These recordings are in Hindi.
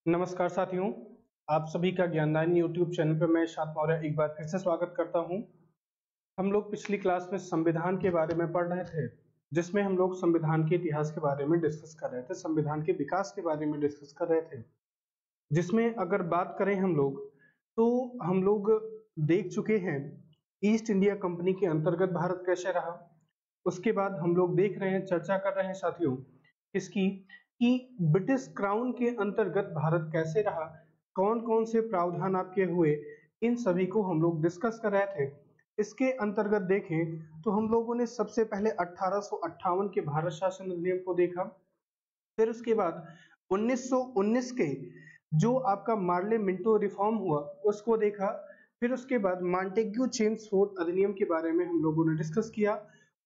नमस्कार साथियों, आप सभी का ज्ञानदायनी यूट्यूब चैनल पर मैं शांत मौर्य एक बार फिर से स्वागत करता हूं। हम लोग पिछली क्लास में संविधान के बारे में पढ़ रहे थे, जिसमें हम लोग संविधान के इतिहास के बारे में डिस्कस कर रहे थे, संविधान के विकास के बारे में डिस्कस कर रहे थे। जिसमें अगर बात करें हम लोग, तो हम लोग देख चुके हैं ईस्ट इंडिया कंपनी के अंतर्गत भारत कैसे रहा। उसके बाद हम लोग देख रहे हैं, चर्चा कर रहे हैं साथियों इसकी कि ब्रिटिश क्राउन के अंतर्गत भारत कैसे रहा, कौन कौन से प्रावधान आपके हुए, इन सभी को हम लोग डिस्कस कर रहे थे। इसके अंतर्गत देखें तो हम लोगों ने सबसे पहले 1858 के भारत शासन अधिनियम को देखा, फिर उसके बाद 1919 के जो आपका मार्ले मिंटो रिफॉर्म हुआ उसको देखा, फिर उसके बाद मॉन्टेग्यू चेम्सफोर्ड अधिनियम के बारे में हम लोगों ने डिस्कस किया।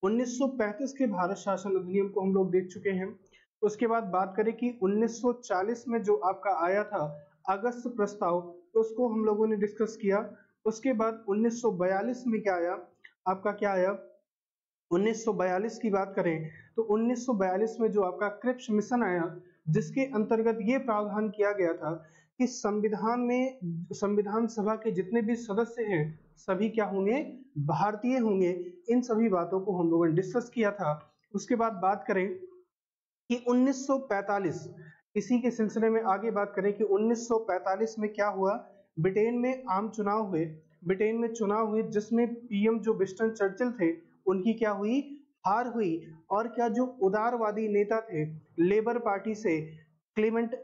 1935 के भारत शासन अधिनियम को हम लोग देख चुके हैं। उसके बाद बात करें कि 1940 में जो आपका आया था अगस्त प्रस्ताव, उसको हम लोगों ने डिस्कस किया। उसके बाद 1942 में क्या आया, आपका क्या आया 1942 की बात करें तो 1942 में जो आपका क्रिप्स मिशन आया, जिसके अंतर्गत ये प्रावधान किया गया था कि संविधान में संविधान सभा के जितने भी सदस्य हैं सभी क्या होंगे, भारतीय होंगे। इन सभी बातों को हम लोगों ने डिस्कस किया था। उसके बाद बात करें कि 1945, इसी के सिलसिले में आगे बात करें कि 1945 में क्या हुआ, ब्रिटेन में आम चुनाव हुए, ब्रिटेन में चुनाव हुए जिसमें पीएम जो विंस्टन चर्चिल थे उनकी क्या हुई, हार हुई। और क्या जो उदारवादी नेता थे लेबर पार्टी से क्लेमेंट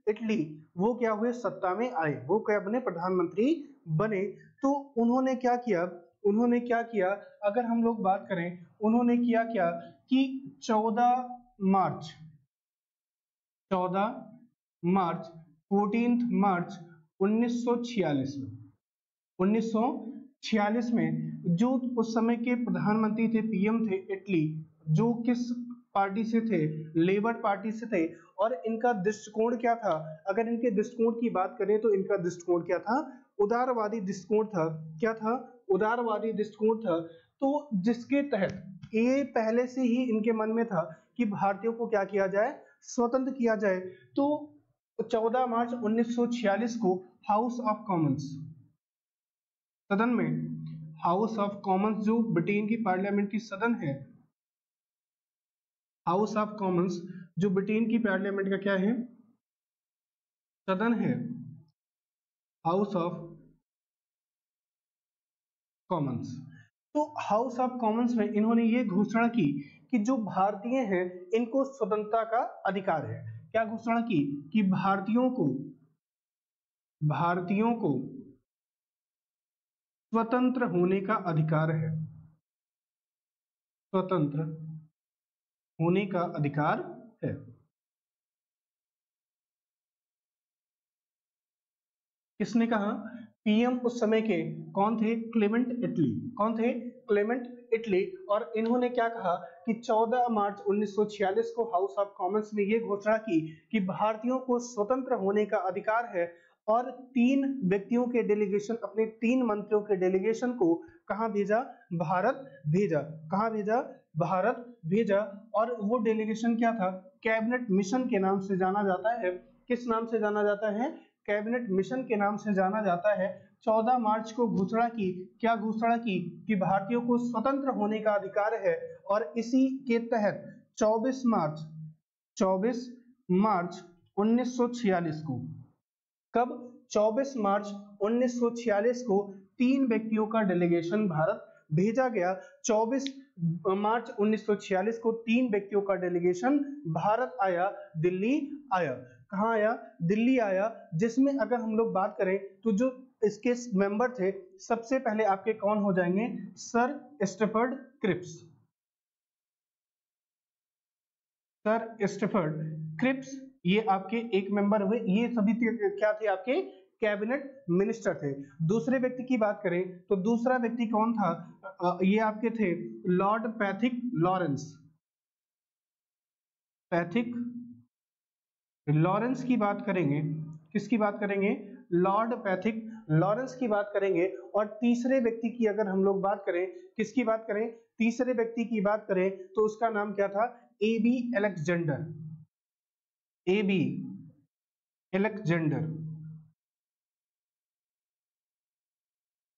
इटली वो क्या हुए, सत्ता में आए, वो क्या बने, प्रधानमंत्री बने। तो उन्होंने क्या किया, अगर हम लोग बात करें उन्होंने किया क्या कि 14 मार्च 14 मार्च 1946 में 1946 में जो उस समय के प्रधानमंत्री थे, पीएम थे इटली, जो किस पार्टी से थे, लेबर पार्टी से थे। और इनका दृष्टिकोण क्या था, अगर इनके दृष्टिकोण की बात करें तो इनका दृष्टिकोण क्या था, उदारवादी दृष्टिकोण था। क्या था, उदारवादी दृष्टिकोण था। तो जिसके तहत ये पहले से ही इनके मन में था कि भारतीयों को क्या किया जाए, स्वतंत्र किया जाए। तो 14 मार्च 1946 को हाउस ऑफ कॉमन्स सदन में, हाउस ऑफ कॉमन्स जो ब्रिटेन की पार्लियामेंट की सदन है, हाउस ऑफ कॉमन्स जो ब्रिटेन की पार्लियामेंट का क्या है, सदन है, हाउस ऑफ कॉमन्स। तो हाउस ऑफ कॉमन्स में इन्होंने ये घोषणा की कि जो भारतीय हैं इनको स्वतंत्रता का अधिकार है। क्या घोषणा की कि भारतीयों को स्वतंत्र होने का अधिकार है, स्वतंत्र होने का अधिकार है। किसने कहा, पीएम उस समय के कौन थे, क्लेमेंट इटली। कौन थे, क्लेमेंट इटली। और इन्होंने क्या कहा कि 14 मार्च 1946 को हाउस ऑफ कॉमन्स में ये घोषणा की कि भारतीयों को स्वतंत्र होने का अधिकार है। और 3 व्यक्तियों के डेलीगेशन, अपने 3 मंत्रियों के डेलीगेशन को कहां भेजा, भारत भेजा। कहां भेजा, भारत भेजा। और वो डेलीगेशन क्या था, कैबिनेट मिशन के नाम से जाना जाता है। किस नाम से जाना जाता है, कैबिनेट मिशन के नाम से जाना जाता है। 14 मार्च को घोषणा की, क्या घोषणा की कि भारतीयों को स्वतंत्र होने का अधिकार है। और इसी के तहत 24 मार्च 1946 को, कब, 24 मार्च 1946 को 3 व्यक्तियों का डेलीगेशन भारत भेजा गया। 24 मार्च 1946 को 3 व्यक्तियों का डेलीगेशन भारत आया, दिल्ली आया। कहां आया, दिल्ली आया। जिसमें अगर हम लोग बात करें तो जो इसके मेंबर थे, सबसे पहले आपके कौन हो जाएंगे, sir Stafford Cripps. Sir Stafford Cripps ये आपके एक मेंबर हुए। ये सभी क्या थे, आपके कैबिनेट मिनिस्टर थे। दूसरे व्यक्ति की बात करें तो दूसरा व्यक्ति कौन था, ये आपके थे Lord Pethick Lawrence. Pethick Lawrence की बात करेंगे, किसकी बात करेंगे, लॉर्ड पैथिक लॉरेंस की बात करेंगे। और तीसरे व्यक्ति की अगर हम लोग बात करें, किसकी बात करें, तीसरे व्यक्ति की बात करें तो उसका नाम क्या था, AB Alexander. AB Alexander,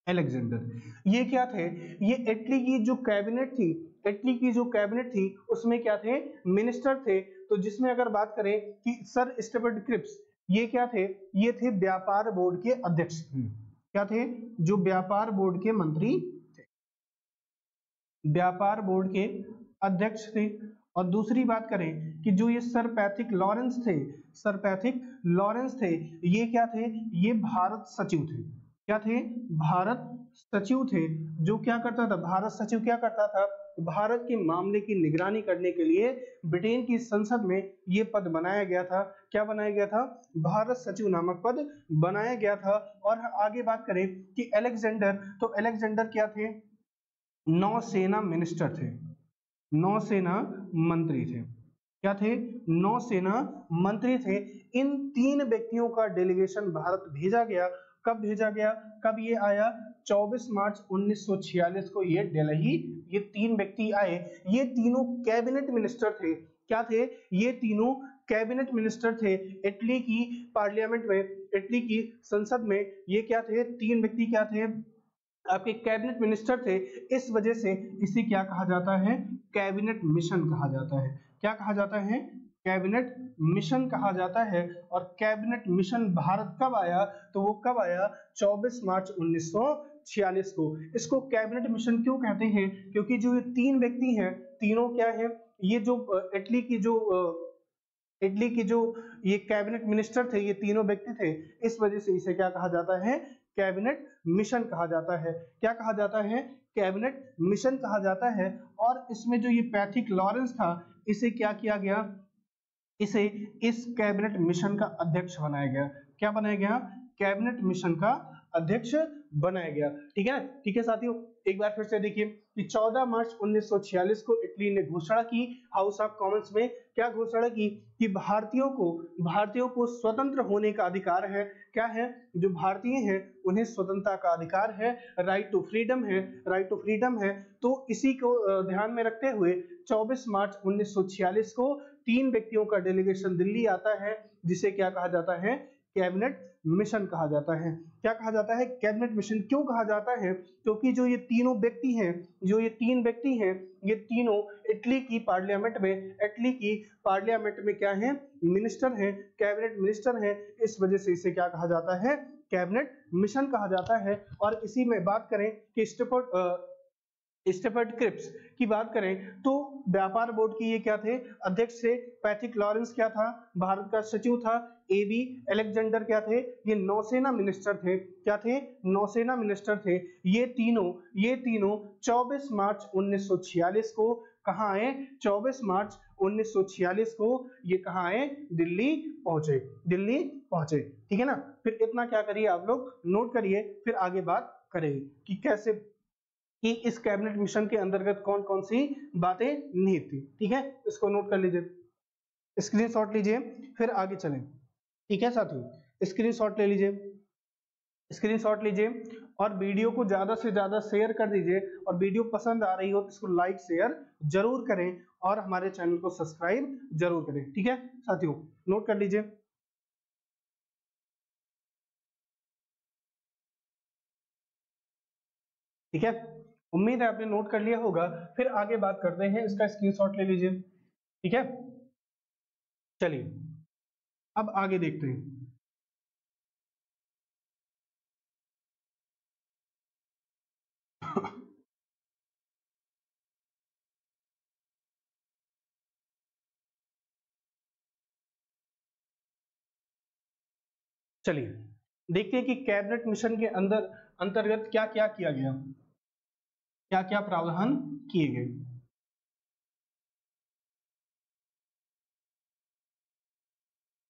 Alexander ये क्या थे? ये इटली की जो कैबिनेट थी, इटली की जो कैबिनेट थी उसमें क्या थे? मिनिस्टर थे। तो जिसमें अगर बात करें कि सर स्टेफर्ड क्रिप्स ये क्या थे? ये थे व्यापार बोर्ड के अध्यक्ष थे। क्या थे? जो व्यापार बोर्ड के मंत्री थे, व्यापार बोर्ड के अध्यक्ष थे। और दूसरी बात करें कि जो ये सर पैथिक लॉरेंस थे, सर पैथिक लॉरेंस थे, ये क्या थे? ये भारत सचिव थे। क्या थे? भारत सचिव थे। जो क्या करता था? भारत सचिव क्या करता था? भारत के मामले की निगरानी करने के लिए ब्रिटेन की संसद में ये पद बनाया गया था। क्या बनाया गया था? भारत सचिव नामक पद बनाया गया था। और आगे बात करें कि अलेक्जेंडर, तो अलेक्जेंडर क्या थे? नौसेना मिनिस्टर थे, नौसेना मंत्री थे। क्या थे? नौसेना मंत्री थे। इन तीन व्यक्तियों का डेलीगेशन भारत भेजा गया। कब भेजा गया? कब ये आया? 24 मार्च 1946 को ये दिल्ली, ये तीन व्यक्ति आए। ये तीनों कैबिनेट मिनिस्टर थे। क्या थे? ये तीनों कैबिनेट मिनिस्टर थे। इटली की पार्लियामेंट में, इटली की संसद में ये क्या थे? तीन व्यक्ति क्या थे? आपके कैबिनेट मिनिस्टर थे। इस वजह से इसे क्या कहा जाता है? कैबिनेट मिशन कहा जाता है। क्या कहा जाता है? कैबिनेट मिशन कहा जाता है। और कैबिनेट मिशन भारत कब आया? तो वो कब आया? 24 मार्च 1946 को। इसको कैबिनेट मिशन क्यों कहते हैं? क्योंकि जो ये तीन व्यक्ति हैं, तीनों क्या है? ये जो इटली की जो ये कैबिनेट मिनिस्टर थे, ये तीनों व्यक्ति थे। इस वजह से इसे क्या कहा जाता है? कैबिनेट मिशन कहा जाता है। क्या कहा जाता है? कैबिनेट मिशन कहा जाता है। और इसमें जो ये पैथिक लॉरेंस था, इसे क्या किया गया? इसे इस कैबिनेट मिशन का अध्यक्ष बनाया गया। क्या बनाया गया? कैबिनेट मिशन का अध्यक्ष बनाया गया। ठीक है, ठीक है साथियों, एक बार फिर से देखिए कि 14 मार्च 1946 को इटली ने घोषणा की, हाउस ऑफ कॉमन्स में क्या घोषणा की? कि भारतीयों को स्वतंत्र होने का अधिकार है। क्या है? जो भारतीय हैं उन्हें स्वतंत्रता का अधिकार है, राइट टू फ्रीडम है, राइट टू फ्रीडम है। तो इसी को ध्यान में रखते हुए 24 मार्च 1946 को तीन व्यक्तियों का डेलीगेशन दिल्ली आता है, जिसे क्या कहा जाता है? कैबिनेट मिशन कहा जाता है। क्या कहा जाता है? Cabinet mission. क्यों कहा जाता है? क्योंकि जो ये तीनों व्यक्ति हैं, जो ये तीन व्यक्ति हैं, ये तीनों इटली की पार्लियामेंट में, इटली की पार्लियामेंट में क्या है? मिनिस्टर हैं, कैबिनेट मिनिस्टर हैं। इस वजह से इसे क्या कहा जाता है? कैबिनेट मिशन कहा जाता है। और इसी में बात करें कि स्टेफर्ड क्रिप्स की बात करें तो व्यापार बोर्ड की ये क्या थे? अध्यक्ष थे। पैथिक लॉरेंस क्या था? भारत का सचिव था। एबी अलेक्जेंडर क्या थे? ये नौसेना मिनिस्टर थे। क्या थे? नौसेना मिनिस्टर थे। ये तीनों 24 मार्च 1946 को कहाँ आए? 24 मार्च 1946 को ये कहाँ आए? दिल्ली पहुंचे, दिल्ली पहुंचे। ठीक है ना? फिर इतना क्या करिए आप लोग नोट करिए, फिर आगे बात करेंगे कि कैसे, कि इस कैबिनेट मिशन के अंतर्गत कौन कौन सी बातें निहित थी। ठीक है, इसको नोट कर लीजिए, स्क्रीनशॉट लीजिए, फिर आगे चलें। ठीक है साथियों, स्क्रीनशॉट ले लीजिए, स्क्रीनशॉट लीजिए और वीडियो को ज्यादा से ज्यादा शेयर कर दीजिए। और वीडियो पसंद आ रही हो तो इसको लाइक शेयर जरूर करें और हमारे चैनल को सब्सक्राइब जरूर करें। ठीक है साथियों, नोट कर लीजिए। ठीक है, उम्मीद है आपने नोट कर लिया होगा। फिर आगे बात करते हैं, इसका स्क्रीनशॉट ले लीजिए। ठीक है, चलिए अब आगे देखते हैं। चलिए देखते हैं कि कैबिनेट मिशन के अंतर्गत क्या क्या किया गया, क्या क्या प्रावधान किए गए।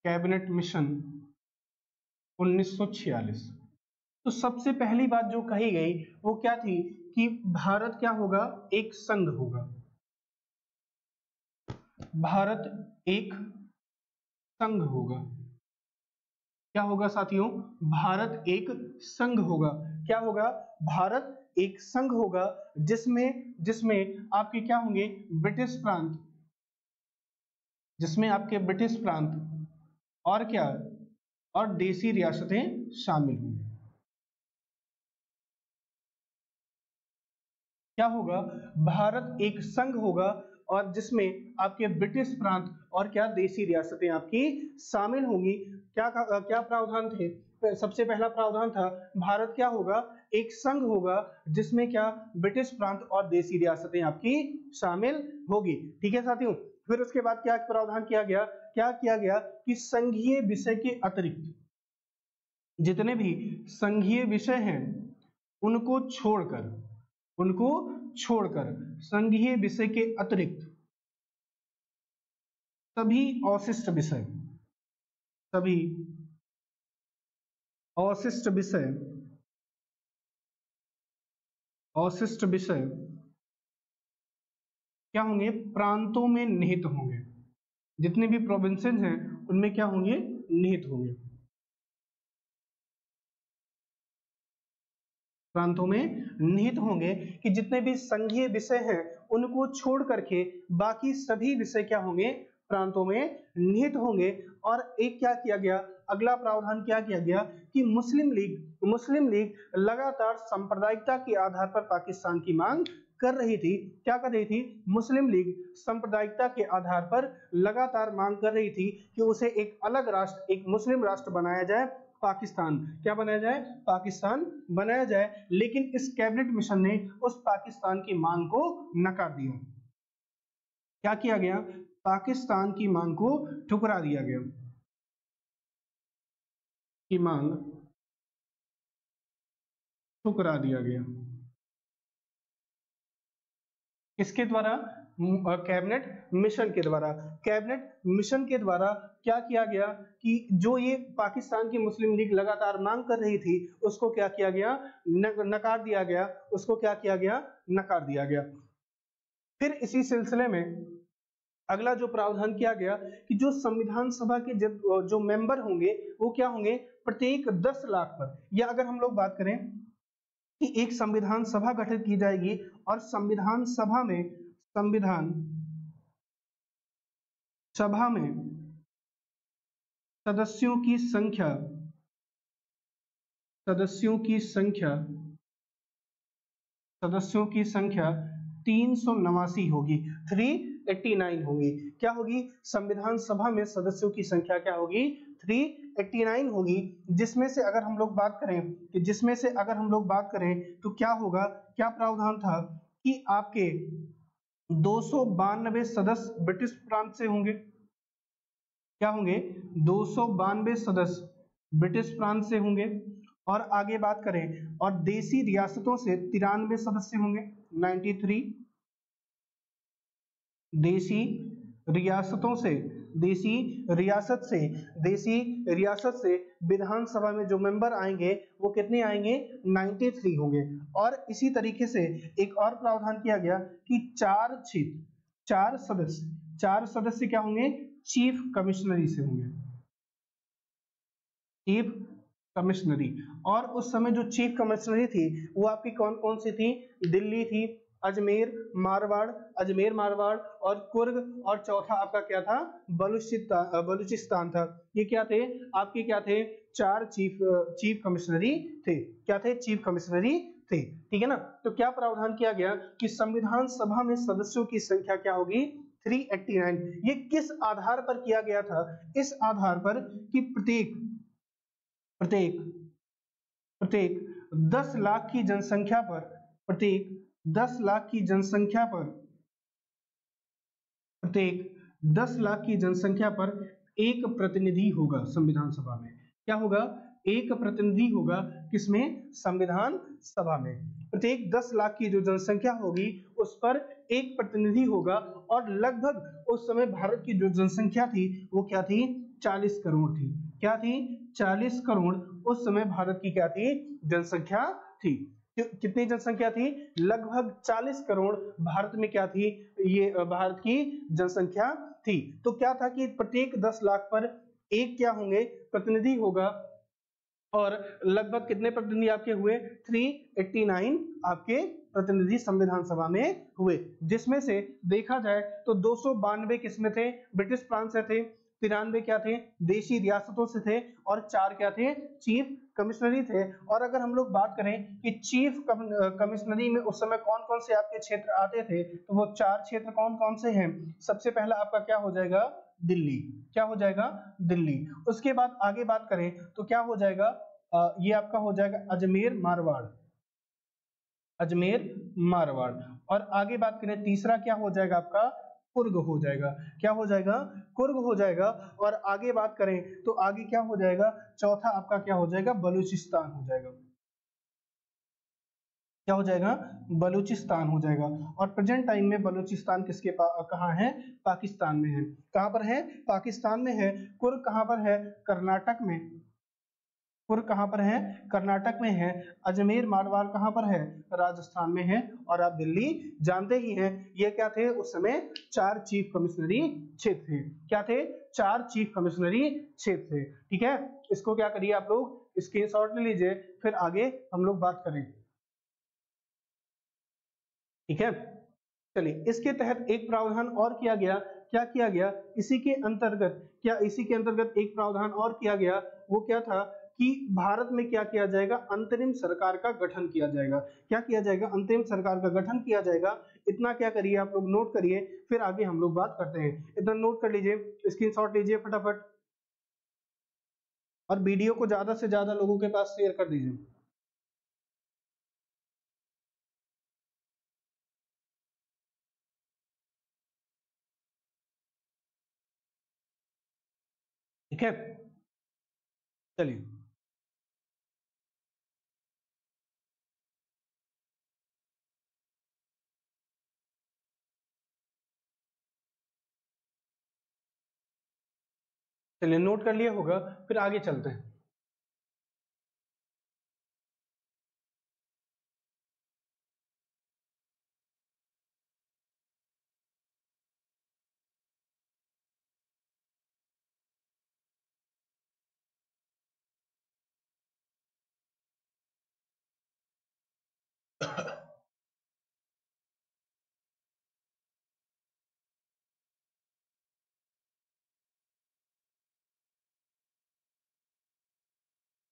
Cabinet mission 1946। तो सबसे पहली बात जो कही गई वो क्या थी? कि भारत क्या होगा? एक संघ होगा। भारत एक संघ होगा। क्या होगा साथियों? भारत एक संघ होगा। क्या होगा? भारत एक संघ होगा, जिसमें जिसमें आपके क्या होंगे? ब्रिटिश प्रांत, जिसमें आपके ब्रिटिश प्रांत और क्या और देसी रियासतें शामिल होंगी। क्या होगा? भारत एक संघ होगा और जिसमें आपके ब्रिटिश प्रांत और क्या देसी रियासतें आपकी शामिल होंगी। क्या प्रावधान थे? सबसे पहला प्रावधान था भारत क्या होगा? एक संघ होगा जिसमें क्या ब्रिटिश प्रांत और देसी रियासतें आपकी शामिल होगी। ठीक है साथियों। फिर उसके बाद क्या प्रावधान किया गया? क्या किया गया कि संघीय विषय के अतिरिक्त जितने भी संघीय विषय हैं उनको छोड़कर संघीय विषय के अतिरिक्त सभी अवशिष्ट विषय क्या होंगे? प्रांतों में निहित होंगे। जितने भी प्रोविंसेस हैं उनमें क्या होंगे? निहित होंगे। प्रांतों में निहित होंगे कि जितने भी संघीय विषय हैं उनको छोड़ करके बाकी सभी विषय क्या होंगे? प्रांतों में निहित होंगे। और एक क्या किया गया? अगला प्रावधान क्या किया गया कि मुस्लिम लीग लगातार सांप्रदायिकता के आधार पर पाकिस्तान की मांग कर रही थी। क्या कर रही थी? मुस्लिम लीग सांप्रदायिकता के आधार पर लगातार मांग कर रही थी कि उसे एक अलग राष्ट्र, एक मुस्लिम राष्ट्र बनाया जाए, पाकिस्तान। क्या बनाया जाए? पाकिस्तान बनाया जाए। लेकिन इस कैबिनेट मिशन ने उस पाकिस्तान की मांग को नकार दिया। क्या किया गया? पाकिस्तान की मांग को ठुकरा दिया गया। की मांग ठुकरा दिया गया। किसके द्वारा? कैबिनेट मिशन के द्वारा। कैबिनेट मिशन के द्वारा क्या किया गया कि जो ये पाकिस्तान की मुस्लिम लीग लगातार मांग कर रही थी उसको क्या किया गया? नकार दिया गया। उसको क्या किया गया? नकार दिया गया। फिर इसी सिलसिले में अगला जो प्रावधान किया गया कि जो संविधान सभा के जो मेंबर होंगे वो क्या होंगे? प्रत्येक 10 लाख पर, या अगर हम लोग बात करें कि एक संविधान सभा गठित की जाएगी और संविधान सभा में सदस्यों की संख्या 389 होगी, 389 होगी। क्या होगी? संविधान सभा में सदस्यों की संख्या क्या होगी? 389 होगी। जिसमें से अगर हम लोग बात करें तो क्या होगा? क्या प्रावधान था कि आपके 292 सदस्य ब्रिटिश प्रांत से होंगे। क्या होंगे? 292 सदस्य ब्रिटिश प्रांत से होंगे। और आगे बात करें और देसी रियासतों से 93 सदस्य होंगे, 93। देसी रियासत से विधानसभा में जो मेंबर आएंगे वो कितने आएंगे? 93 होंगे। और इसी तरीके से एक और प्रावधान किया गया कि चार सदस्य क्या होंगे? चीफ कमिश्नरी से होंगे, चीफ कमिश्नरी। और उस समय जो चीफ कमिश्नरी थी वो आपकी कौन कौन सी थी? दिल्ली थी, अजमेर मारवाड़ और कुर्ग, और चौथा आपका क्या था? बलूचिस्तान था। ये क्या थे? आपके क्या थे? 4 चीफ कमिश्नरी थे। क्या थे? चीफ कमिश्नरी थे। ठीक है ना। तो क्या प्रावधान किया गया कि संविधान सभा में सदस्यों की संख्या क्या होगी? 389। ये किस आधार पर किया गया था? इस आधार पर कि प्रत्येक 10 लाख की जनसंख्या पर प्रत्येक 10 लाख की जनसंख्या पर एक प्रतिनिधि होगा संविधान सभा में। क्या होगा? एक प्रतिनिधि होगा। किसमें? संविधान सभा में। प्रत्येक 10 लाख की जो जनसंख्या होगी उस पर एक प्रतिनिधि होगा। और लगभग उस समय भारत की जो जनसंख्या थी वो क्या थी? 40 करोड़ थी। क्या थी? 40 करोड़ उस समय भारत की क्या थी? जनसंख्या थी। कितनी जनसंख्या थी? लगभग 40 करोड़ भारत में क्या थी? ये भारत की जनसंख्या थी। तो क्या था कि प्रत्येक 10 लाख पर एक क्या होंगे? प्रतिनिधि होगा। और लगभग कितने प्रतिनिधि आपके हुए? 389 आपके प्रतिनिधि संविधान सभा में हुए। जिसमें से देखा जाए तो 292 किसमें थे? ब्रिटिश प्रांत से थे। 93 क्या थे, देशी रियासतों से थे, और 4 क्या थे, चीफ कमिश्नरी थे। और अगर हम लोग बात करें कि चीफ कमिश्नरी में उस समय कौन कौन से आपके क्षेत्र आते थे, तो वो 4 क्षेत्र कौन कौन से हैं? सबसे पहला आपका क्या हो जाएगा, दिल्ली। क्या हो जाएगा, दिल्ली। उसके बाद आगे बात करें तो क्या हो जाएगा, ये आपका हो जाएगा अजमेर मारवाड़, अजमेर मारवाड़। और आगे बात करें तीसरा क्या हो जाएगा आपका, कुर्ग हो जाएगा। क्या हो जाएगा, कुर्ग हो जाएगा। और आगे बात करें तो आगे क्या हो जाएगा, चौथा आपका क्या हो जाएगा, बलूचिस्तान हो जाएगा। क्या हो जाएगा, बलूचिस्तान हो जाएगा। और प्रेजेंट टाइम में बलूचिस्तान किसके कहाँ है, पाकिस्तान में है। कहाँ पर है, पाकिस्तान में है। कुर्ग कहाँ पर है, कर्नाटक में। कुर्ग कहाँ पर है, कर्नाटक में है। अजमेर मारवाड़ कहाँ पर है, राजस्थान में है। और आप दिल्ली जानते ही हैं, ये क्या थे उस समय, 4 चीफ कमिश्नरी क्षेत्र थे। क्या थे, 4 चीफ कमिश्नरी क्षेत्र थे। ठीक है, इसको क्या करिए आप लोग स्क्रीनशॉट ले लीजिए, फिर आगे हम लोग बात करें। ठीक है, चलिए इसके तहत एक प्रावधान और किया गया। क्या किया गया, इसी के अंतर्गत, क्या इसी के अंतर्गत एक प्रावधान और किया गया, वो क्या था कि भारत में क्या किया जाएगा, अंतरिम सरकार का गठन किया जाएगा। क्या किया जाएगा, अंतरिम सरकार का गठन किया जाएगा। इतना क्या करिए आप लोग नोट करिए, फिर आगे हम लोग बात करते हैं। इतना नोट कर लीजिए, स्क्रीनशॉट लीजिए फटाफट, और वीडियो को ज्यादा से ज्यादा लोगों के पास शेयर कर दीजिए। ठीक है, चलिए चलिए नोट कर लिया होगा, फिर आगे चलते हैं।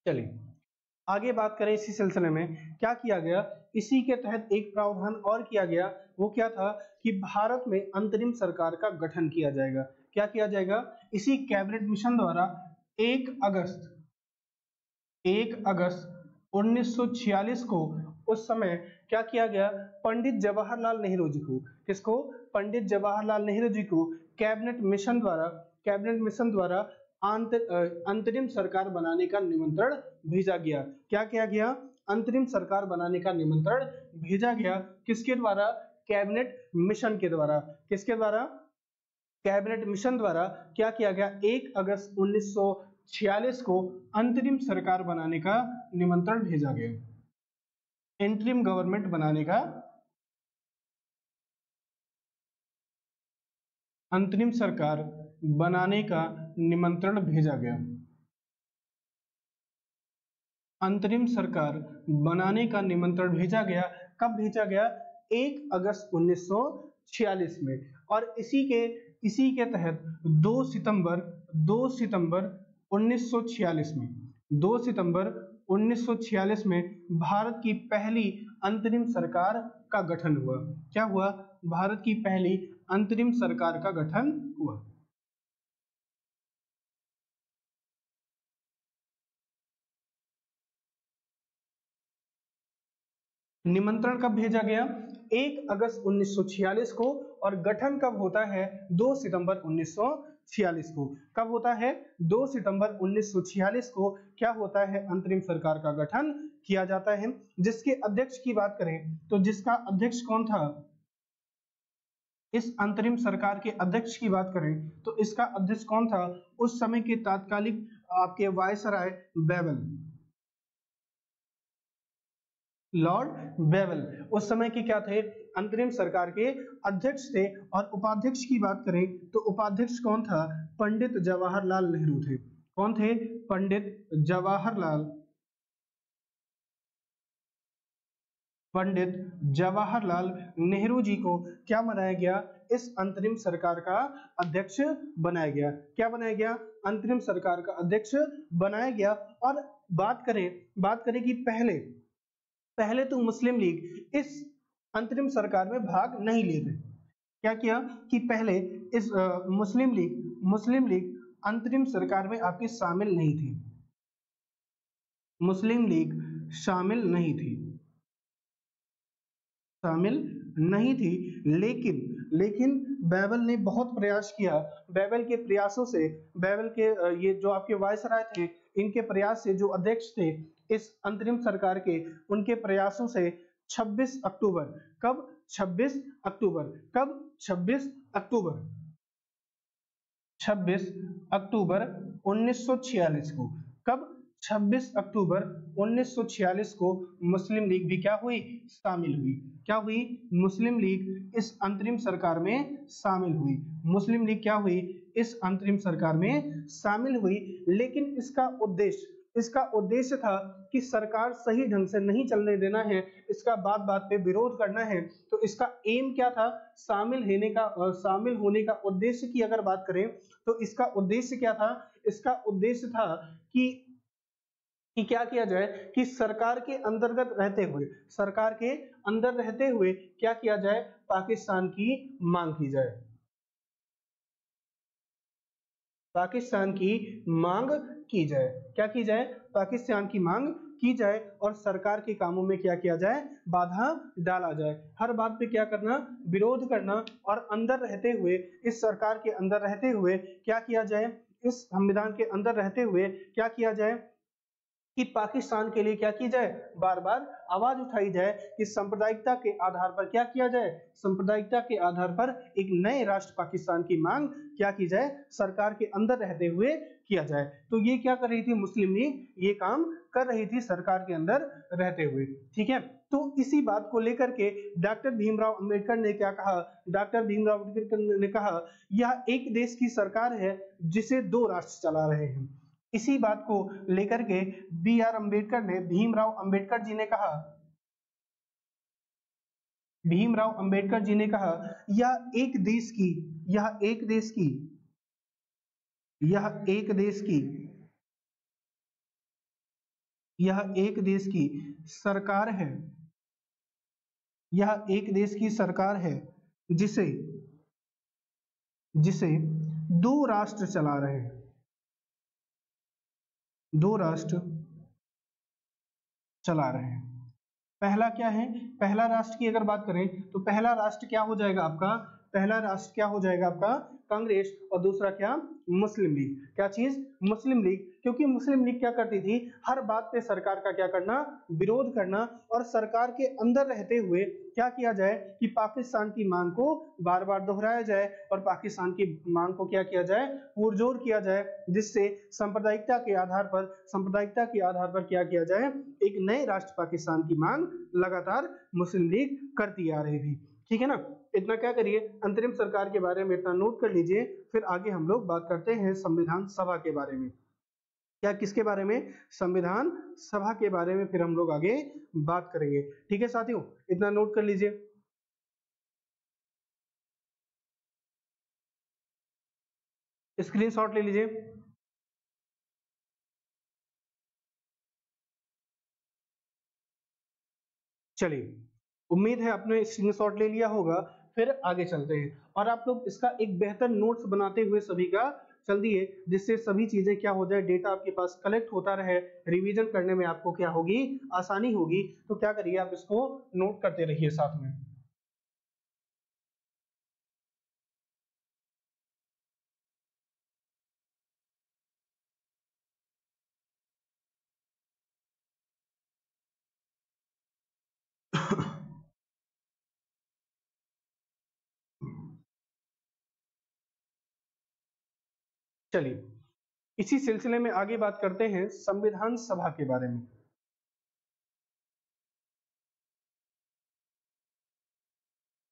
चलिए आगे बात करें, इसी सिलसिले में क्या किया गया, इसी के तहत एक प्रावधान और किया गया। वो क्या था कि भारत में अंतरिम सरकार का गठन किया जाएगा। क्या किया जाएगा, इसी कैबिनेट मिशन द्वारा 1 अगस्त 1 अगस्त 1946 को, उस समय क्या किया गया, पंडित जवाहरलाल नेहरू जी को, किसको, पंडित जवाहरलाल नेहरू जी को कैबिनेट मिशन द्वारा अंतरिम सरकार बनाने का निमंत्रण भेजा गया। क्या किया गया, अंतरिम सरकार बनाने का निमंत्रण भेजा गया। किसके द्वारा, कैबिनेट मिशन के द्वारा। किसके द्वारा, कैबिनेट मिशन द्वारा क्या किया गया, 1 अगस्त 1946 को अंतरिम सरकार बनाने का निमंत्रण भेजा गया। इंटरिम गवर्नमेंट बनाने का, अंतरिम सरकार बनाने का निमंत्रण भेजा गया। अंतरिम सरकार बनाने का निमंत्रण भेजा गया। कब भेजा गया, 1 अगस्त 1946 में। और इसी के तहत 2 सितंबर 1946 में, 2 सितंबर 1946 में भारत की पहली अंतरिम सरकार का गठन हुआ। क्या हुआ, भारत की पहली अंतरिम सरकार का गठन हुआ। निमंत्रण कब भेजा गया, 1 अगस्त 1946 को। और गठन कब होता है, 2 सितंबर 1946 को। कब होता है, 2 सितंबर 1946 को क्या होता है, अंतरिम सरकार का गठन किया जाता है। जिसके अध्यक्ष की बात करें तो जिसका अध्यक्ष कौन था, इस अंतरिम सरकार के अध्यक्ष की बात करें तो इसका अध्यक्ष कौन था, उस समय के तात्कालिक आपके वायसराय बेवल, लॉर्ड बेवल उस समय के क्या थे, अंतरिम सरकार के अध्यक्ष थे। और उपाध्यक्ष की बात करें तो उपाध्यक्ष कौन था, पंडित जवाहरलाल नेहरू थे। कौन थे, पंडित जवाहरलाल नेहरू जी को क्या बनाया गया, इस अंतरिम सरकार का अध्यक्ष बनाया गया। क्या बनाया गया, अंतरिम सरकार का अध्यक्ष बनाया गया। और बात करें कि पहले तो मुस्लिम लीग इस अंतरिम सरकार में भाग नहीं लेते। क्या किया कि पहले इस मुस्लिम लीग अंतरिम सरकार में आपकी शामिल नहीं थी, मुस्लिम लीग शामिल नहीं थी, लेकिन बैबल ने बहुत प्रयास किया। बैबल के प्रयासों से, बैबल के ये जो आपके वायसराय थे, इनके प्रयास से, जो अध्यक्ष थे इस अंतरिम सरकार के, उनके प्रयासों से 26 अक्टूबर कब 26 अक्टूबर 1946 को, कब 26 अक्टूबर 1946 को मुस्लिम लीग भी क्या हुई, शामिल हुई। क्या हुई, मुस्लिम लीग इस अंतरिम सरकार में शामिल हुई। मुस्लिम लीग क्या हुई, इस अंतरिम सरकार में शामिल हुई। लेकिन इसका उद्देश्य था कि सरकार सही ढंग से नहीं चलने देना है, इसका बात बात पे विरोध करना है। तो इसका एम क्या था, शामिल होने का उद्देश्य की अगर बात करें तो इसका उद्देश्य क्या था, इसका उद्देश्य था कि क्या किया जाए कि सरकार के अंदर रहते हुए क्या किया जाए, पाकिस्तान की मांग की जाए, पाकिस्तान की मांग की जाए। क्या की जाए, पाकिस्तान की मांग की जाए और सरकार के कामों में क्या किया जाए, बाधा डाला जाए। हर बात पे क्या करना, विरोध करना। और अंदर रहते हुए, इस सरकार के अंदर रहते हुए क्या किया जाए, इस संविधान के अंदर रहते हुए क्या किया जाए कि पाकिस्तान के लिए क्या की जाए, बार बार आवाज उठाई जाए कि सांप्रदायिकता के आधार पर क्या किया जाए, सांप्रदायिकता के आधार पर एक नए राष्ट्र पाकिस्तान की मांग क्या की जाए, सरकार के अंदर रहते हुए किया जाए। तो ये क्या कर रही थी मुस्लिम लीग, ये काम कर रही थी सरकार के अंदर रहते हुए। ठीक है, तो इसी बात को लेकर के डॉक्टर भीमराव अंबेडकर ने क्या कहा, डॉक्टर भीमराव अंबेडकर ने कहा यह एक देश की सरकार है जिसे दो राष्ट्र चला रहे हैं। इसी बात को लेकर के भीमराव अंबेडकर जी ने कहा यह एक देश की सरकार है, यह एक देश की सरकार है जिसे दो राष्ट्र चला रहे हैं, दो राष्ट्र चला रहे हैं। पहला क्या है, पहला राष्ट्र की अगर बात करें तो पहला राष्ट्र क्या हो जाएगा आपका, कांग्रेस। और दूसरा क्या, मुस्लिम लीग। क्या चीज, मुस्लिम लीग। क्योंकि मुस्लिम लीग क्या करती थी, हर बात पे सरकार का क्या करना, विरोध करना। और सरकार के अंदर रहते हुए क्या किया जाए कि पाकिस्तान की मांग को बार बार दोहराया जाए और पाकिस्तान की मांग को क्या किया जाए, पुरजोर किया जाए, जिससे सांप्रदायिकता के आधार पर क्या किया जाए, एक नए राष्ट्र पाकिस्तान की मांग लगातार मुस्लिम लीग करती आ रही थी। ठीक है ना, इतना क्या करिए, अंतरिम सरकार के बारे में इतना नोट कर लीजिए। फिर आगे हम लोग बात करते हैं संविधान सभा के बारे में। क्या, किसके बारे में, संविधान सभा के बारे में फिर हम लोग आगे बात करेंगे। ठीक है साथियों, इतना नोट कर लीजिए। स्क्रीनशॉट ले लीजिए। चलिए, उम्मीद है आपने स्क्रीनशॉट ले लिया होगा। फिर आगे चलते हैं और आप लोग इसका एक बेहतर नोट्स बनाते हुए सभी का चल दिए, जिससे सभी चीजें क्या हो जाए, डेटा आपके पास कलेक्ट होता रहे, रिवीजन करने में आपको क्या होगी, आसानी होगी। तो क्या करिए, आप इसको नोट करते रहिए साथ में। चलिए, इसी सिलसिले में आगे बात करते हैं संविधान सभा के बारे में।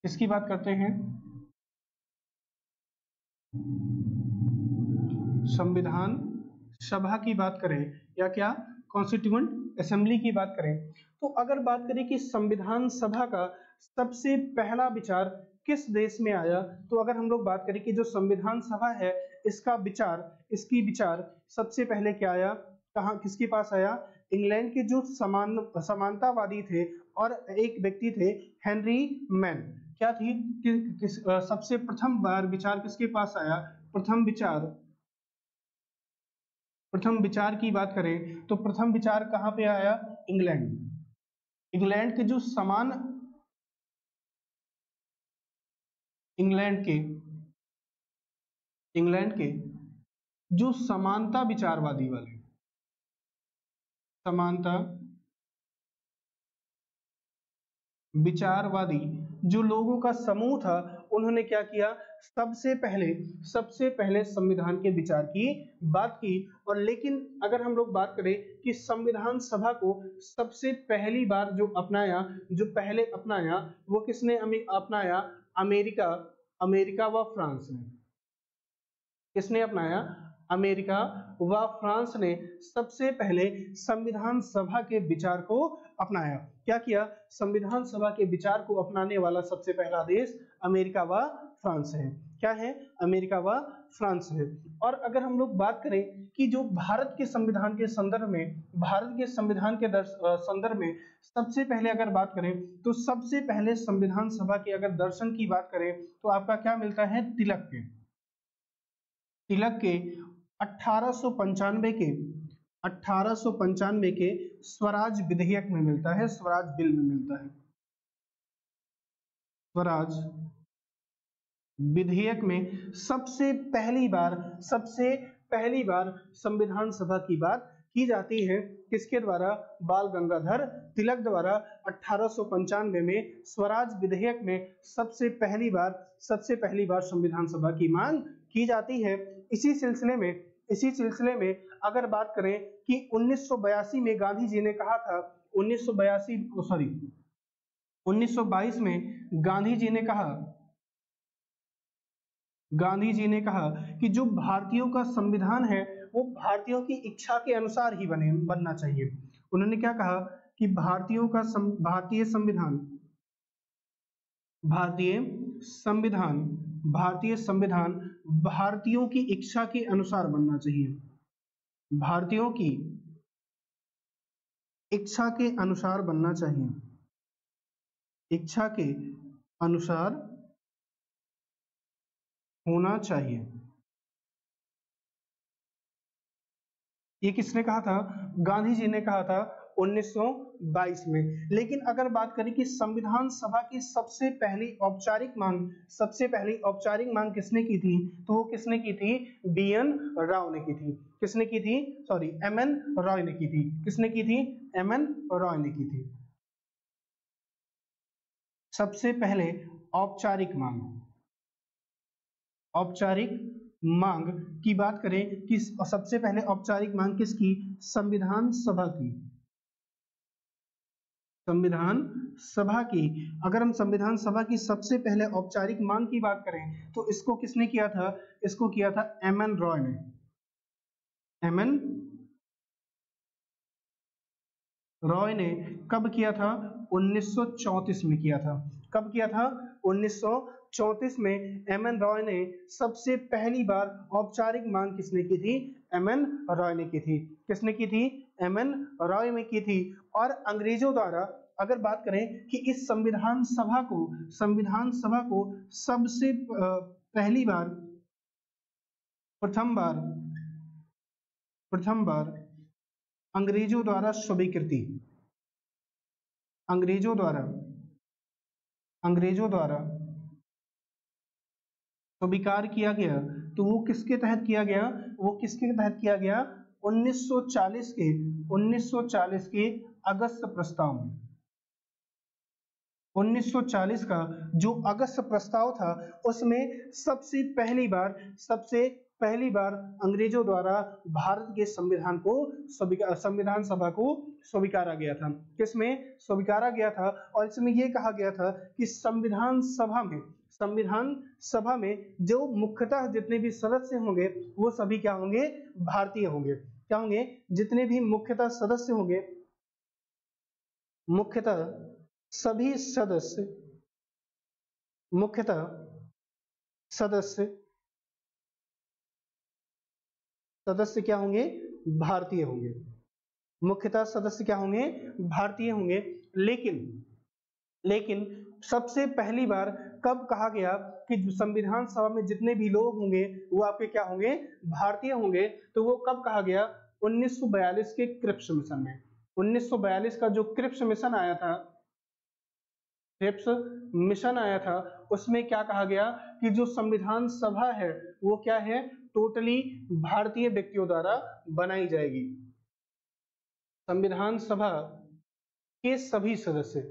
इसकी बात करते हैं, संविधान सभा की बात करें या क्या, कॉन्स्टिट्यूएंट असेंबली की बात करें तो अगर बात करें कि संविधान सभा का सबसे पहला विचार किस देश में आया, तो अगर हम लोग बात करें कि जो संविधान सभा है इसकी विचार सबसे पहले क्या आया, कहाँ किसके पास आया? इंग्लैंड के जो समानतावादी थे और एक व्यक्ति थे हेनरी मैन, क्या थी सबसे प्रथम बार विचार किसके पास आया? प्रथम विचार की बात करें तो प्रथम विचार कहाँ पे आया? इंग्लैंड के जो इंग्लैंड के जो समानता विचारवादी वाले समानता विचारवादी जो लोगों का समूह था, उन्होंने क्या किया? सबसे पहले संविधान के विचार की बात की। और लेकिन अगर हम लोग बात करें कि संविधान सभा को सबसे पहली बार जो पहले अपनाया वो किसने अपनाया? अमेरिका व फ्रांस ने। किसने अपनाया? अमेरिका व फ्रांस ने सबसे पहले संविधान सभा के विचार को अपनाया। क्या किया? संविधान सभा के विचार को अपनाने वाला सबसे पहला देश अमेरिका व फ्रांस है। क्या है? अमेरिका व फ्रांस है। और अगर हम लोग बात करें कि जो भारत के संविधान के संदर्भ में सबसे पहले अगर बात करें तो सबसे पहले संविधान सभा के अगर दर्शन की बात करें तो आपका क्या मिलता है? तिलक के 1895 के स्वराज विधेयक में मिलता है, स्वराज बिल में मिलता है। स्वराज विधेयक में सबसे पहली बार संविधान सभा की बात की जाती है। किसके द्वारा? बाल गंगाधर तिलक द्वारा 1895 में स्वराज विधेयक में सबसे पहली बार संविधान सभा की मांग की जाती है। इसी सिलसिले में अगर बात करें कि 1982 में गांधी जी ने कहा था, 1922 में गांधी जी ने कहा कि जो भारतीयों का संविधान है वो भारतीयों की इच्छा के अनुसार ही बनना चाहिए। उन्होंने क्या कहा कि भारतीय संविधान भारतीयों की इच्छा के अनुसार बनना चाहिए। भारतीयों की इच्छा के अनुसार बनना चाहिए। इच्छा के अनुसार होना चाहिए। ये किसने कहा था? गांधी जी ने कहा था 1922 में। लेकिन अगर बात करें कि संविधान सभा की सबसे पहली औपचारिक मांग किसने की थी, तो वो किसने की थी? एम एन रॉय ने की थी। किसने की थी? एम एन रॉय ने की थी। किसने की थी? एम एन रॉय ने की थी। सबसे पहले औपचारिक मांग की बात करें कि सबसे पहले औपचारिक मांग किसकी? संविधान सभा की। अगर हम संविधान सभा की सबसे पहले औपचारिक मांग की बात करें तो इसको किसने किया था? इसको किया था एम एन रॉय ने। एम एन रॉय ने कब किया था? 1934 में किया था। कब किया था? 1934 में एम एन रॉय ने सबसे पहली बार औपचारिक मांग किसने की थी? एम एन रॉय ने की थी। किसने की थी? एम एन रॉय में की थी। और अंग्रेजों द्वारा अगर बात करें कि इस संविधान सभा को सबसे पहली बार प्रथम बार अंग्रेजों द्वारा स्वीकार किया गया, तो वो किसके तहत किया गया? 1940 के अगस्त प्रस्ताव में। 1940 का जो अगस्त प्रस्ताव था उसमें सबसे पहली बार अंग्रेजों द्वारा भारत के संविधान सभा को स्वीकारा गया था। किसमें स्वीकारा गया था? और इसमें यह कहा गया था कि संविधान सभा में जो मुख्यतः जितने भी सदस्य होंगे वो सभी क्या होंगे? भारतीय होंगे। क्या होंगे? जितने भी मुख्यतः सदस्य होंगे मुख्यतः सभी सदस्य क्या होंगे? भारतीय होंगे। मुख्यतः सदस्य क्या होंगे? भारतीय होंगे। लेकिन सबसे पहली बार कब कहा गया कि संविधान सभा में जितने भी लोग होंगे वो आपके क्या होंगे? भारतीय होंगे। तो वो कब कहा गया? 1942 के क्रिप्स मिशन में। 1942 का जो क्रिप्स मिशन आया था उसमें क्या कहा गया कि जो संविधान सभा है वो क्या है? टोटली भारतीय व्यक्तियों द्वारा बनाई जाएगी। संविधान सभा के सभी सदस्य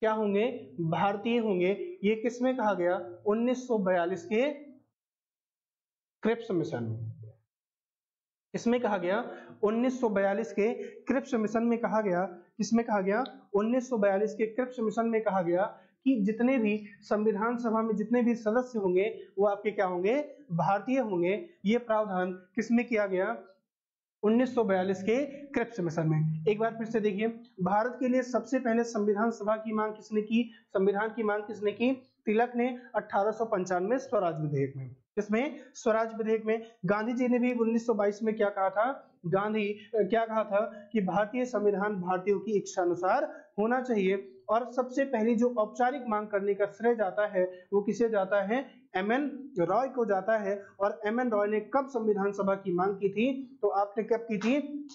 क्या होंगे? भारतीय होंगे। ये किसमें कहा गया? 1942 के क्रिप्स मिशन में। इसमें कहा गया 1942 के क्रिप्स मिशन में कहा गया। किसमें कहा गया? 1942 के क्रिप्स मिशन में कहा गया कि जितने भी संविधान सभा में जितने भी सदस्य होंगे वो आपके क्या होंगे? भारतीय होंगे। ये प्रावधान किसमें किया गया? 1942 के क्रिप्स मिशन में। एक बार फिर से देखिए, भारत के लिए सबसे पहले संविधान सभा की मांग किसने की? संविधान की मांग किसने की? तिलक ने 1895 स्वराज विधेयक में। इसमें स्वराज विधेयक में गांधी जी ने भी 1922 में क्या कहा था? गांधी क्या कहा था कि भारतीय संविधान भारतीयों की इच्छा अनुसार होना चाहिए। और सबसे पहली जो औपचारिक मांग करने का श्रेय जाता है वो किसे जाता है? एमएन रॉय को जाता है। और एमएन रॉय ने कब संविधान सभा की मांग की थी? तो आपने कब की थी?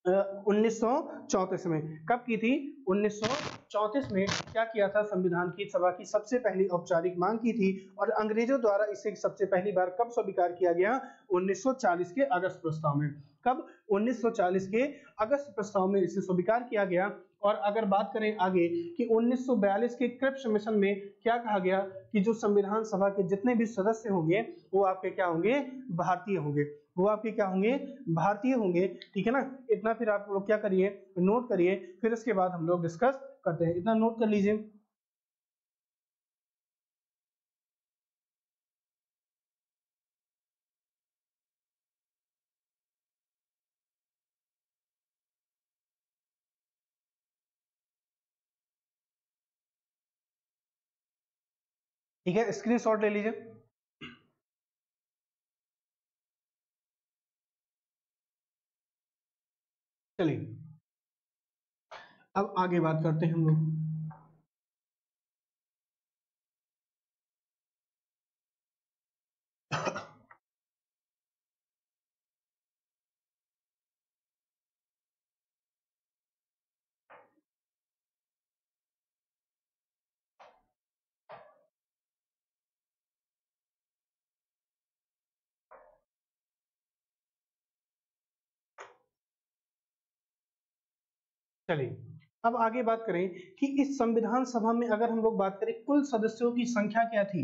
1934 में। कब की थी? 1934 में क्या किया था? संविधान की सभा की सबसे पहली औपचारिक मांग की थी। और अंग्रेजों द्वारा इसे सबसे पहली बार कब स्वीकार किया गया? 1940 के अगस्त प्रस्ताव में। कब? 1940 के अगस्त प्रस्ताव में इसे स्वीकार किया गया। और अगर बात करें आगे कि 1942 के क्रिप्स मिशन में क्या कहा गया कि जो संविधान सभा के जितने भी सदस्य होंगे वो आपके क्या होंगे? भारतीय होंगे। वो आपके क्या होंगे? भारतीय होंगे। ठीक है ना? इतना फिर आप लोग क्या करिए? नोट करिए, फिर इसके बाद हम लोग डिस्कस करते हैं। इतना नोट कर लीजिए। ठीक है, स्क्रीनशॉट ले लीजिए। चलिए अब आगे बात करते हैं हम लोग। चलिए अब आगे बात करें कि इस संविधान सभा में अगर हम लोग बात करें कुल सदस्यों की संख्या क्या थी?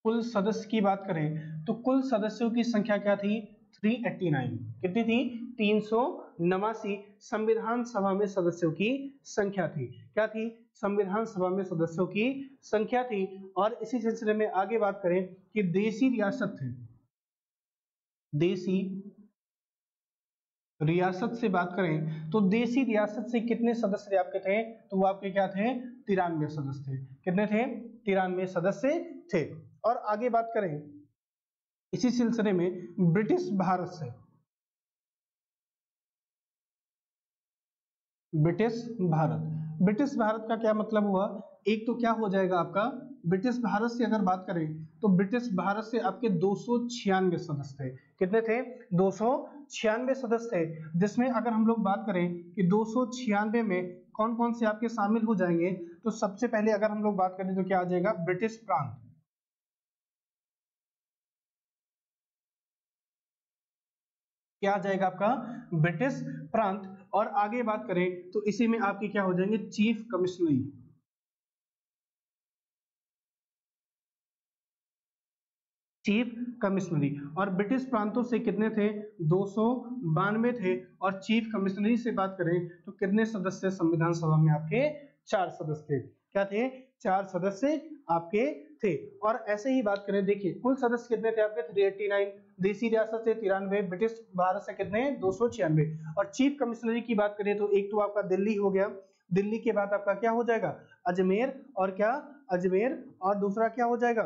कुल सदस्य की बात करें तो कुल सदस्यों की संख्या क्या थी? 389। कितनी थी? 389 संविधान सभा में सदस्यों की संख्या थी। क्या थी? संविधान सभा में सदस्यों की संख्या थी। और इसी सिलसिले में आगे बात करें कि देशी रियासत थे, देशी रियासत से बात करें तो देशी रियासत से कितने सदस्य आपके थे? तो वो आपके क्या थे? 93 सदस्य थे। कितने थे? 93 सदस्य थे। और आगे बात करें इसी सिलसिले में ब्रिटिश भारत से, ब्रिटिश भारत का क्या मतलब हुआ? एक तो क्या हो जाएगा आपका? ब्रिटिश भारत से अगर बात करें तो ब्रिटिश भारत से आपके 296 सदस्य थे। कितने थे? 296 सदस्य थे। जिसमें अगर हम लोग बात करें कि 296 में कौन कौन से आपके शामिल हो जाएंगे तो सबसे पहले अगर हम लोग बात करें तो क्या आ जाएगा? ब्रिटिश प्रांत। क्या आ जाएगा आपका? ब्रिटिश प्रांत। और आगे बात करें तो इसी में आपके क्या हो जाएंगे? चीफ कमिश्नरी। चीफ कमिश्नरी। और ब्रिटिश प्रांतों से कितने थे? 292 थे। और चीफ कमिश्नरी से बात करें तो कितने सदस्य संविधान सभा में आपके? 4 सदस्य थे। क्या थे? 4 सदस्य आपके थे। और ऐसे ही बात करें, देखिए कुल सदस्य कितने थे आपके? 389, देसी रियासत से 93, ब्रिटिश भारत से कितने? 296। और चीफ कमिश्नरी की बात करें तो एक तो आपका दिल्ली हो गया, दिल्ली के बाद आपका क्या हो जाएगा? अजमेर, और क्या? अजमेर, और दूसरा क्या हो जाएगा?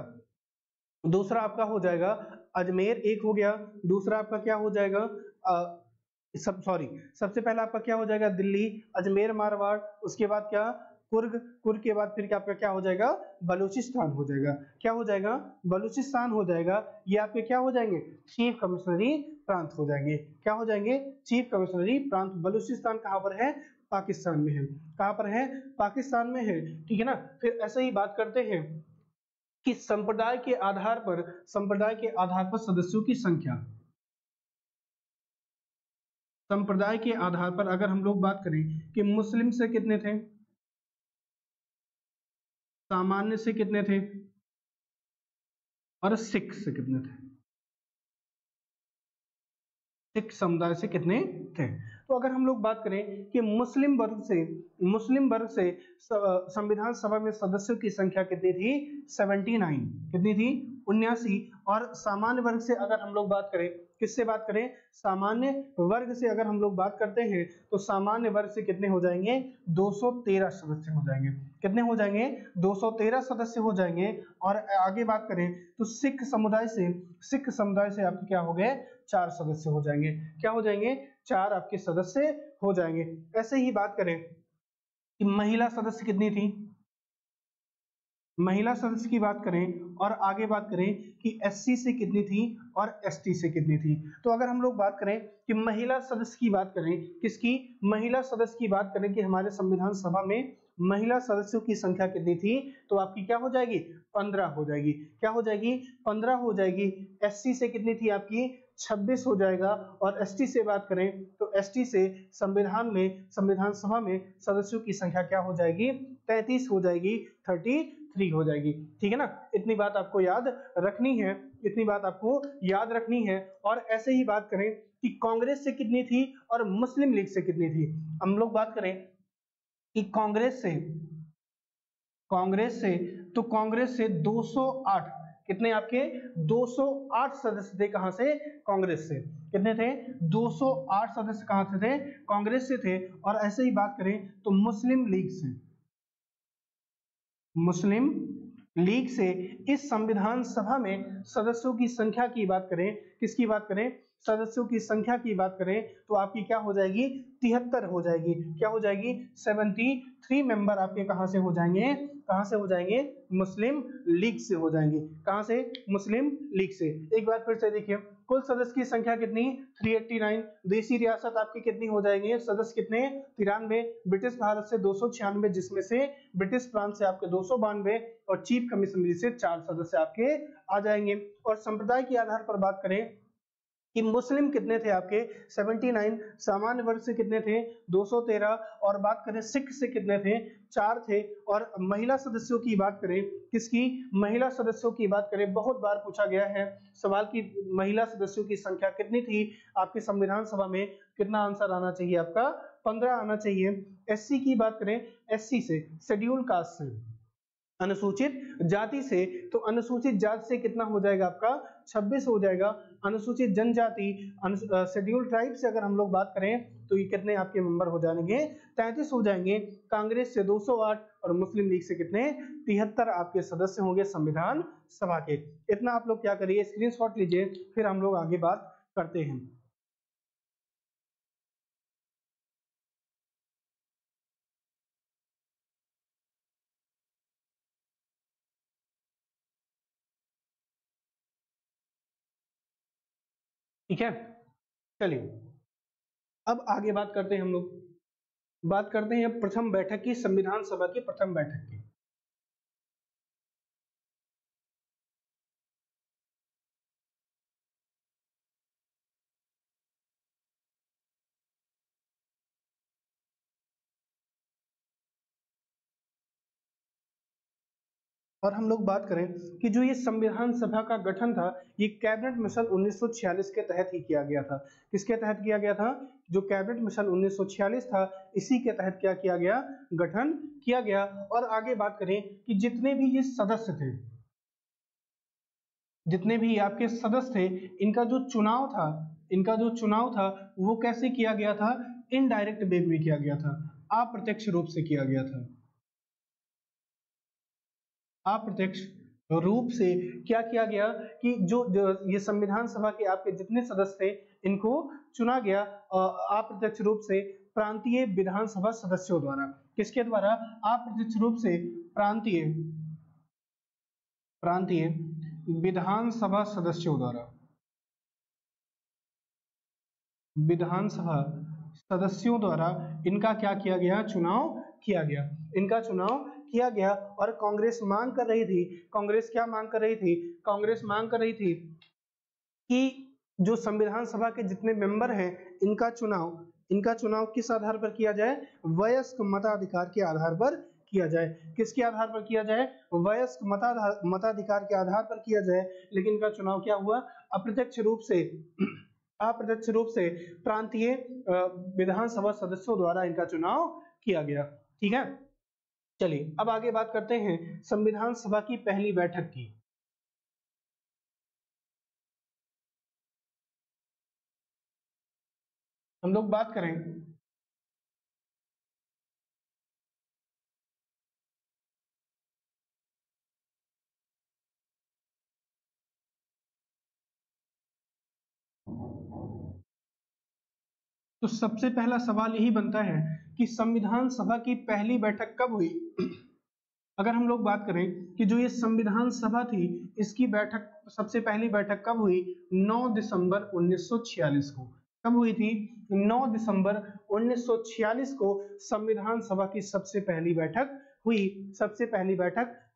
दूसरा आपका हो जाएगा अजमेर, एक हो गया। दूसरा आपका क्या हो जाएगा? सबसे पहला आपका क्या हो जाएगा? दिल्ली, अजमेर, मारवाड़, उसके बाद क्या? कुर्ग, कुर्ग के बाद फिर क्या आपका क्या हो जाएगा? बलूचिस्तान हो जाएगा। क्या हो जाएगा? बलूचिस्तान हो जाएगा। ये आपके क्या हो जाएंगे? चीफ कमिश्नरी प्रांत हो जाएंगे। क्या हो जाएंगे? चीफ कमिश्नरी प्रांत। बलूचिस्तान कहाँ पर है? पाकिस्तान में है। कहाँ पर है? पाकिस्तान में है, ठीक है ना। फिर ऐसे ही बात करते हैं कि संप्रदाय के आधार पर सदस्यों की संख्या, संप्रदाय के आधार पर अगर हम लोग बात करें कि मुस्लिम से कितने थे, सामान्य से कितने थे, और सिख से कितने थे? सिख समुदाय से कितने थे? तो अगर हम लोग बात करें कि मुस्लिम वर्ग से संविधान सभा में सदस्यों की संख्या कितनी थी? 79। कितनी थी? 79। और सामान्य वर्ग से अगर हम लोग बात करें, किससे बात करें? सामान्य वर्ग से अगर हम लोग बात करते हैं तो सामान्य वर्ग से कितने हो जाएंगे? 213 सदस्य हो जाएंगे। कितने हो जाएंगे? 213 सदस्य हो जाएंगे। और आगे बात करें तो सिख समुदाय से आपके क्या हो गए? 4 सदस्य हो जाएंगे। क्या हो जाएंगे? 4 आपके सदस्य हो जाएंगे। ऐसे ही बात करें कि महिला सदस्य कितनी थी, महिला सदस्य की बात करें, और आगे बात करें कि एससी से कितनी थी और एसटी से कितनी थी। तो अगर हम लोग बात करें कि महिला सदस्य की बात करें, किसकी? महिला सदस्य की बात करें कि हमारे संविधान सभा में महिला सदस्यों की संख्या कितनी थी, तो आपकी क्या हो जाएगी? 15 हो जाएगी। क्या हो जाएगी? 15 हो जाएगी। एससी से कितनी थी आपकी? 26 हो जाएगा। और एसटी से बात करें तो एसटी से संविधान सभा में सदस्यों की संख्या क्या हो जाएगी? 33 हो जाएगी, 33 हो जाएगी। ठीक है ना। इतनी बात आपको याद रखनी है, इतनी बात आपको याद रखनी है। और ऐसे ही बात करें कि कांग्रेस से कितनी थी और मुस्लिम लीग से कितनी थी। हम लोग बात करें कि कांग्रेस से तो कांग्रेस से 208, कितने आपके? 208 सदस्य थे। कहां से? कांग्रेस से। कितने थे? 208 सदस्य कहां से थे? कांग्रेस से थे। और ऐसे ही बात करें तो मुस्लिम लीग से इस संविधान सभा में सदस्यों की संख्या की बात करें, किसकी बात करें? सदस्यों की संख्या की बात करें तो आपकी क्या हो जाएगी? 73 हो जाएगी। क्या हो जाएगी? 73 मेंबर आपके कहां से हो जाएंगे? कहां से हो जाएंगे? मुस्लिम लीग से हो जाएंगे। कहां से? मुस्लिम लीग से। एक बार फिर से देखिए, कुल सदस्य की संख्या कितनी? 389। देसी रियासत आपकी कितनी हो जाएंगे? सदस्य कितने? 93। ब्रिटिश भारत से 296, जिसमें से ब्रिटिश प्रांत से आपके 292, और चीफ कमिश्नरी से 4 सदस्य आपके आ जाएंगे। और संप्रदाय के आधार पर बात करें कि मुस्लिम कितने थे आपके? 79। सामान्य वर्ग से कितने थे? 213। और बात करें सिख से कितने थे? 4 थे। और महिला सदस्यों की बात करें, किसकी? महिला सदस्यों की बात करें, बहुत बार पूछा गया है सवाल की महिला सदस्यों की संख्या कितनी थी आपके संविधान सभा में? कितना आंसर आना चाहिए आपका? 15 आना चाहिए। एससी की बात करें, एससी से शेड्यूल कास्ट से, अनुसूचित जाति से, तो अनुसूचित जाति से कितना हो जाएगा आपका? 26 हो जाएगा। अनुसूचित जनजाति, शेड्यूल ट्राइब से अगर हम लोग बात करें तो ये कितने आपके मेंबर हो जाएंगे? 33 हो जाएंगे। कांग्रेस से 208 और मुस्लिम लीग से कितने? 73 आपके सदस्य होंगे संविधान सभा के। इतना आप लोग क्या करिए, स्क्रीनशॉट लीजिए, फिर हम लोग आगे बात करते हैं। ठीक है, चलिए अब आगे बात करते हैं। हम लोग बात करते हैं प्रथम बैठक की, संविधान सभा की प्रथम बैठक की। और हम लोग बात करें कि जो ये संविधान सभा का गठन था, ये कैबिनेट मिशन 1946 के तहत ही किया गया था। किसके तहत किया गया था? जो कैबिनेट मिशन 1946 था, इसी के तहत क्या किया गया? गठन किया गया। और आगे बात करें कि जितने भी ये सदस्य थे, जितने भी आपके सदस्य थे, इनका जो चुनाव था वो कैसे किया गया था? इनडायरेक्ट वे में किया गया था, अप्रत्यक्ष रूप से किया गया था। अप्रत्यक्ष रूप से क्या किया गया कि जो ये संविधान सभा के आपके जितने सदस्य थे, इनको चुना गया अप्रत्यक्ष रूप से प्रांतीय विधानसभा सदस्यों द्वारा। किसके द्वारा? अप्रत्यक्ष रूप से प्रांतीय विधानसभा सदस्यों द्वारा। विधानसभा सदस्यों द्वारा इनका क्या किया गया? चुनाव किया गया। इनका चुनाव किया गया। और कांग्रेस मांग कर रही थी, कांग्रेस क्या मांग कर रही थी? कांग्रेस मांग कर रही थी कि जो संविधान सभा के जितने मेंबर हैं, इनका चुनाव किस आधार पर किया जाए? वयस्क मताधिकार के आधार पर किया जाए। किसके आधार पर किया जाए? वयस्क मताधिकार के आधार पर किया जाए। लेकिन इनका चुनाव क्या हुआ? अप्रत्यक्ष रूप से प्रांतीय विधानसभा सदस्यों द्वारा इनका चुनाव किया गया। ठीक है, चलिए अब आगे बात करते हैं संविधान सभा की पहली बैठक की। हम लोग बात करें तो सबसे पहला सवाल यही बनता है कि संविधान सभा की पहली बैठक कब हुई? अगर हम लोग बात करें कि जो ये संविधान सभा थी, इसकी बैठक, सबसे पहली बैठक कब हुई? 9 दिसंबर 1946 को। कब हुई थी? 9 दिसंबर 1946 को संविधान सभा की सबसे पहली बैठक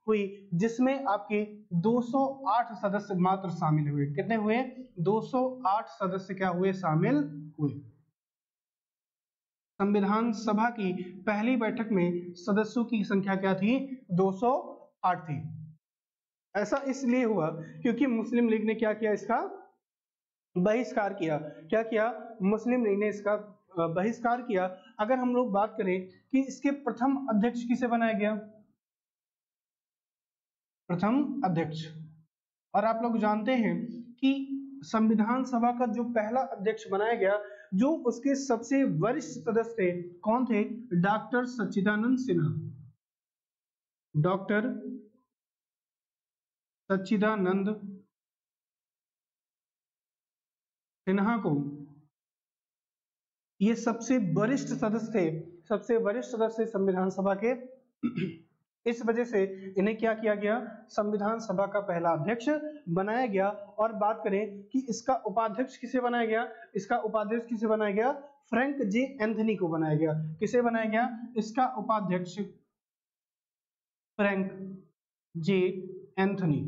हुई, जिसमें आपके 208 सदस्य मात्र शामिल हुए। कितने हुए? 208 सदस्य क्या हुए? शामिल हुए। संविधान सभा की पहली बैठक में सदस्यों की संख्या क्या थी? 208 थी। ऐसा इसलिए हुआ क्योंकि मुस्लिम लीग ने क्या किया? इसका बहिष्कार किया। क्या किया? मुस्लिम लीग ने इसका बहिष्कार किया। अगर हम लोग बात करें कि इसके प्रथम अध्यक्ष किसे बनाया गया? प्रथम अध्यक्ष। और आप लोग जानते हैं कि संविधान सभा का जो पहला अध्यक्ष बनाया गया, जो उसके सबसे वरिष्ठ सदस्य थे, कौन थे? डॉक्टर सच्चिदानंद सिन्हा। डॉक्टर सच्चिदानंद सिन्हा को ये सबसे वरिष्ठ सदस्य संविधान सभा के। इस वजह से इन्हें क्या किया गया? संविधान सभा का पहला अध्यक्ष बनाया गया। और बात करें कि इसका उपाध्यक्ष किसे बनाया गया? इसका उपाध्यक्ष किसे बनाया गया? फ्रैंक जे एंथनी को बनाया गया। किसे बनाया गया? इसका उपाध्यक्ष फ्रैंक जे एंथनी।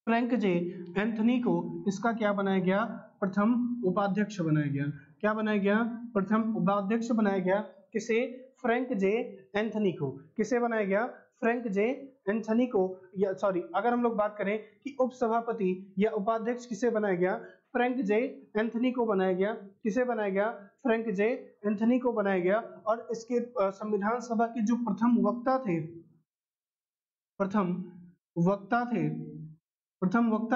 फ्रैंक जे एंथनी को इसका क्या बनाया गया? प्रथम उपाध्यक्ष बनाया गया। क्या बनाया गया? प्रथम उपाध्यक्ष बनाया गया। किसे? फ्रैंक जे एंथनी को। किसे बनाया गया? फ्रैंक जे एंथनी को, या सॉरी, अगर हम लोग बात करें कि उपसभापति या उपाध्यक्ष किसे बनाया गया? फ्रैंक जे एंथनी को बनाया गया। किसे बनाया गया? फ्रैंक जे एंथनी को बनाया गया। और इसके संविधान सभा के जो प्रथम वक्ता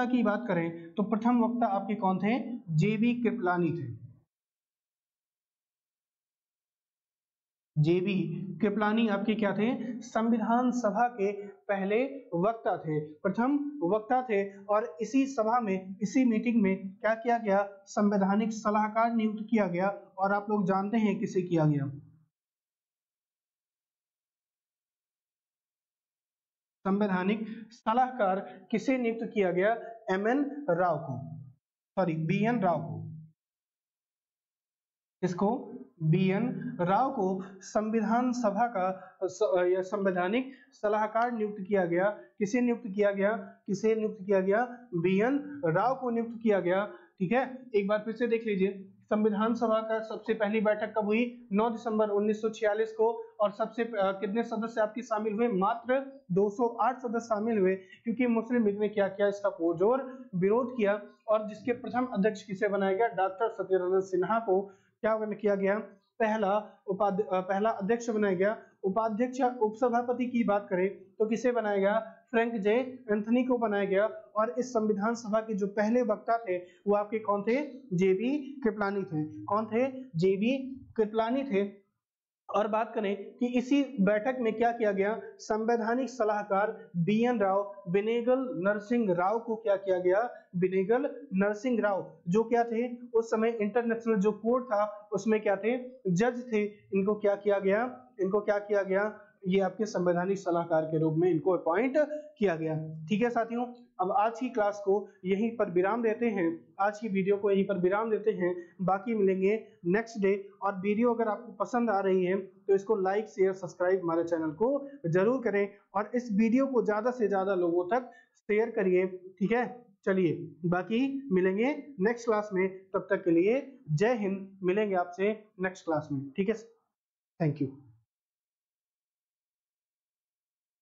की बात करें तो प्रथम वक्ता आपके कौन थे? जेबी कृपलानी थे। जेबी कृपलानी आपके क्या थे? संविधान सभा के पहले वक्ता थे, प्रथम वक्ता थे। और इसी मीटिंग में क्या किया गया? संवैधानिक सलाहकार नियुक्त किया गया। और आप लोग जानते हैं किसे किया गया? संवैधानिक सलाहकार किसे नियुक्त किया गया? बी.एन. राव को। इसको बी.एन. राव को संविधान सभा का या संवैधानिक सलाहकार नियुक्त किया गया। किसे नियुक्त किया गया? बी.एन. राव को नियुक्त किया गया। ठीक है, एक बार फिर से देख लीजिए संविधान सभा का सबसे पहली बैठक कब हुई? 9 दिसंबर 1946 को। और सबसे कितने सदस्य आपके शामिल हुए? मात्र 208 सदस्य शामिल हुए, क्योंकि मुस्लिम लीग ने क्या किया? इसका पुरजोर विरोध किया। और जिसके प्रथम अध्यक्ष किसे बनाया गया? डॉक्टर सत्येंद्र सिन्हा को क्या किया गया? पहला अध्यक्ष बनाया गया। उपाध्यक्ष या उपसभापति की बात करें तो किसे बनाया गया? फ्रैंक जे एंथनी को बनाया गया। और इस संविधान सभा के जो पहले वक्ता थे वो आपके कौन थे? जेबी कृपलानी थे। कौन थे? जेबी कृपलानी थे। और बात करें कि इसी बैठक में क्या किया गया? संवैधानिक सलाहकार बीएन राव, बेनेगल नरसिंह राव को क्या किया गया? बेनेगल नरसिंह राव, जो क्या थे उस समय इंटरनेशनल जो कोर्ट था उसमें क्या थे? जज थे। इनको क्या किया गया? इनको क्या किया गया? ये आपके संवैधानिक सलाहकार के रूप में इनको अपॉइंट किया गया। ठीक है साथियों, अब आज की क्लास को यहीं पर विराम देते हैं, आज की वीडियो को यहीं पर विराम देते हैं। बाकी मिलेंगे नेक्स्ट डे। और वीडियो अगर आपको पसंद आ रही है तो इसको लाइक शेयर सब्सक्राइब हमारे चैनल को जरूर करें और इस वीडियो को ज्यादा से ज्यादा लोगों तक शेयर करिए। ठीक है, चलिए बाकी मिलेंगे नेक्स्ट क्लास में। तब तक के लिए जय हिंद। मिलेंगे आपसे नेक्स्ट क्लास में। ठीक है, थैंक यू।